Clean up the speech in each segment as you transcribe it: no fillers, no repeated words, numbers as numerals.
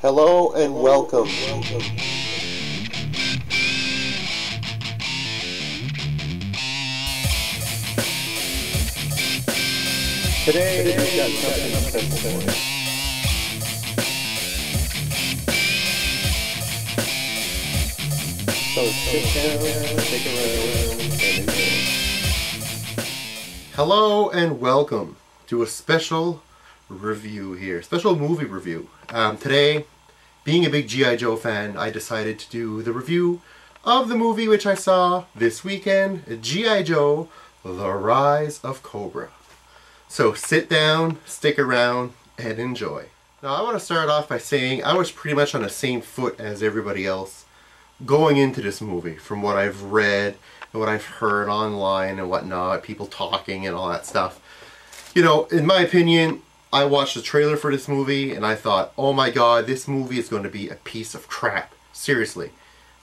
Hello and welcome. Today we've got something special for you. So sit down, stick around, and enjoy. Hello and welcome to a special review here, special movie review. Today, being a big G.I. Joe fan, I decided to do the review of the movie which I saw this weekend, G.I. Joe, The Rise of Cobra. So sit down, stick around, and enjoy. Now I want to start off by saying I was pretty much on the same foot as everybody else going into this movie, from what I've read and what I've heard online and whatnot, people talking and all that stuff. You know, in my opinion, I watched the trailer for this movie and I thought, oh my god, this movie is going to be a piece of crap. Seriously.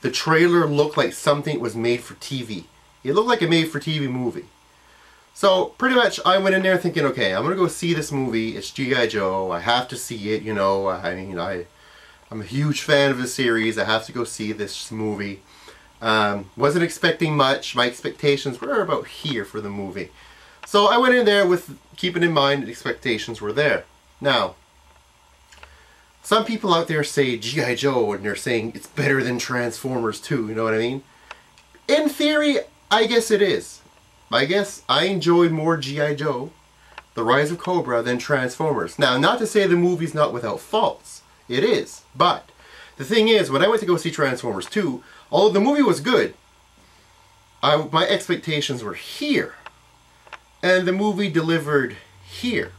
The trailer looked like something was made for TV. It looked like a made for TV movie. So pretty much I went in there thinking, okay, I'm going to go see this movie. It's G.I. Joe. I have to see it, you know. I'm a huge fan of the series. I have to go see this movie. Wasn't expecting much. My expectations were about here for the movie. So I went in there with keeping in mind that expectations were there. Now, some people out there say G.I. Joe and they're saying it's better than Transformers 2, you know what I mean? In theory, I guess it is. I guess I enjoyed more G.I. Joe, The Rise of Cobra, than Transformers. Now, not to say the movie's not without faults. It is. But the thing is, when I went to go see Transformers 2, although the movie was good, my expectations were here. And the movie delivered here.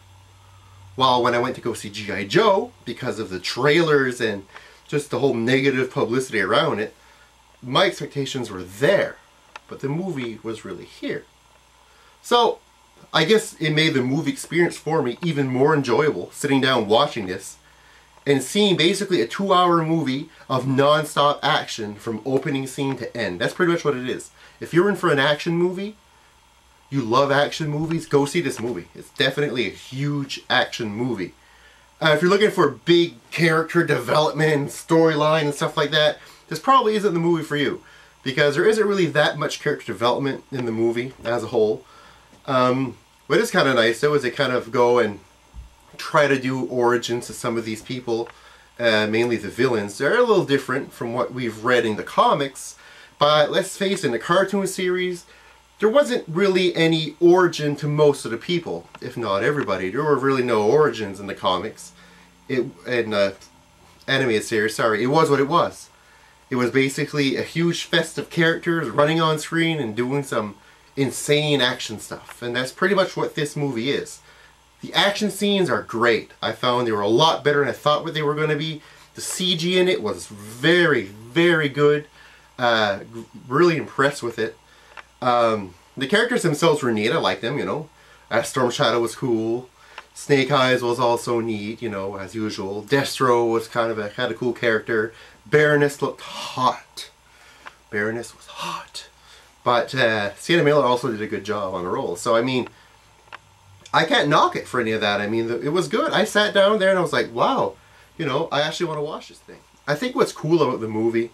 While when I went to go see G.I. Joe, because of the trailers and just the whole negative publicity around it, my expectations were there. But the movie was really here. So, I guess it made the movie experience for me even more enjoyable, sitting down watching this, and seeing basically a 2-hour movie of non-stop action from opening scene to end. That's pretty much what it is. If you're in for an action movie, you love action movies, go see this movie. It's definitely a huge action movie. If you're looking for big character development, storyline and stuff like that, this probably isn't the movie for you. Because there isn't really that much character development in the movie as a whole. What is kind of nice though is they kind of go and try to do origins to some of these people, mainly the villains. They're a little different from what we've read in the comics, but let's face it, in the cartoon series, there wasn't really any origin to most of the people, if not everybody. There were really no origins in the comics. In the animated series, sorry, it was what it was. It was basically a huge fest of characters running on screen and doing some insane action stuff. And that's pretty much what this movie is. The action scenes are great. I found they were a lot better than I thought what they were going to be. The CG in it was very, very good. Really impressed with it. The characters themselves were neat. I liked them, you know. Storm Shadow was cool. Snake Eyes was also neat, you know, as usual. Destro was kind of a cool character. Baroness looked hot. Baroness was hot. But Sienna Miller also did a good job on the role. So, I mean, I can't knock it for any of that. I mean, it was good. I sat down there and I was like, wow, you know, I actually want to watch this thing. I think what's cool about the movie,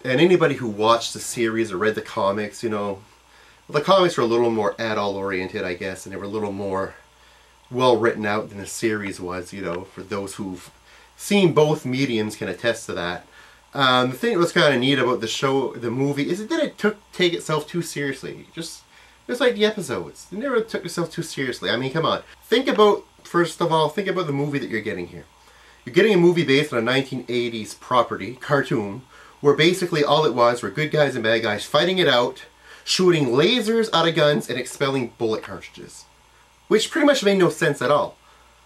and anybody who watched the series or read the comics, you know, the comics were a little more adult oriented, I guess, and they were a little more well written out than the series was, you know, for those who've seen both mediums can attest to that. The thing that was kind of neat about the show, the movie, is it didn't take itself too seriously. Just like the episodes. It never took itself too seriously. I mean, come on. Think about, first of all, think about the movie that you're getting here. You're getting a movie based on a 1980s property, cartoon, where basically all it was were good guys and bad guys fighting it out, shooting lasers out of guns and expelling bullet cartridges. Which pretty much made no sense at all.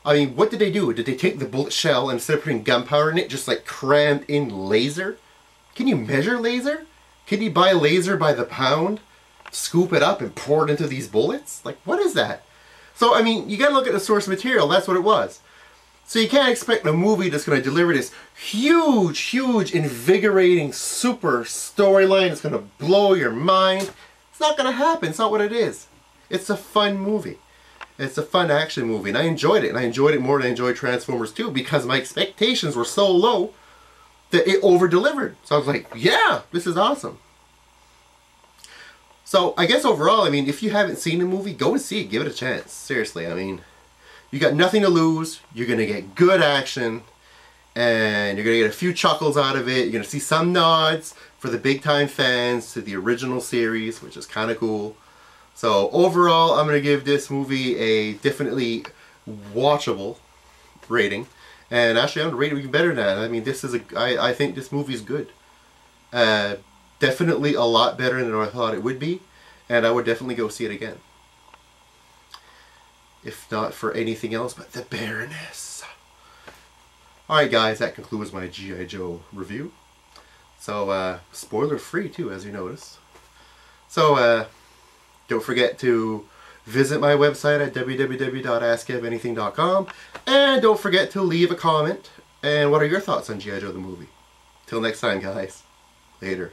I mean, what did they do? Did they take the bullet shell and instead of putting gunpowder in it, just like crammed in laser? Can you measure laser? Can you buy laser by the pound, scoop it up and pour it into these bullets? Like, what is that? So, I mean, you gotta look at the source material. That's what it was. So you can't expect a movie that's going to deliver this huge, huge, invigorating, super storyline that's going to blow your mind. It's not going to happen. It's not what it is. It's a fun movie. It's a fun action movie, and I enjoyed it. And I enjoyed it more than I enjoyed Transformers 2 because my expectations were so low that it over-delivered. So I was like, yeah, this is awesome. So I guess overall, I mean, if you haven't seen the movie, go and see it. Give it a chance. Seriously, I mean, you got nothing to lose. You're going to get good action. And you're going to get a few chuckles out of it. You're going to see some nods for the big-time fans to the original series, which is kind of cool. So overall, I'm going to give this movie a definitely watchable rating. And actually, I'm going to rate it even better than that. I mean, I think this movie is good. Definitely a lot better than I thought it would be. And I would definitely go see it again. If not for anything else but the Baroness. Alright guys, that concludes my G.I. Joe review. So, spoiler free too, as you notice. So, don't forget to visit my website at www.askevanything.com. And don't forget to leave a comment. And what are your thoughts on G.I. Joe the movie? Till next time guys. Later.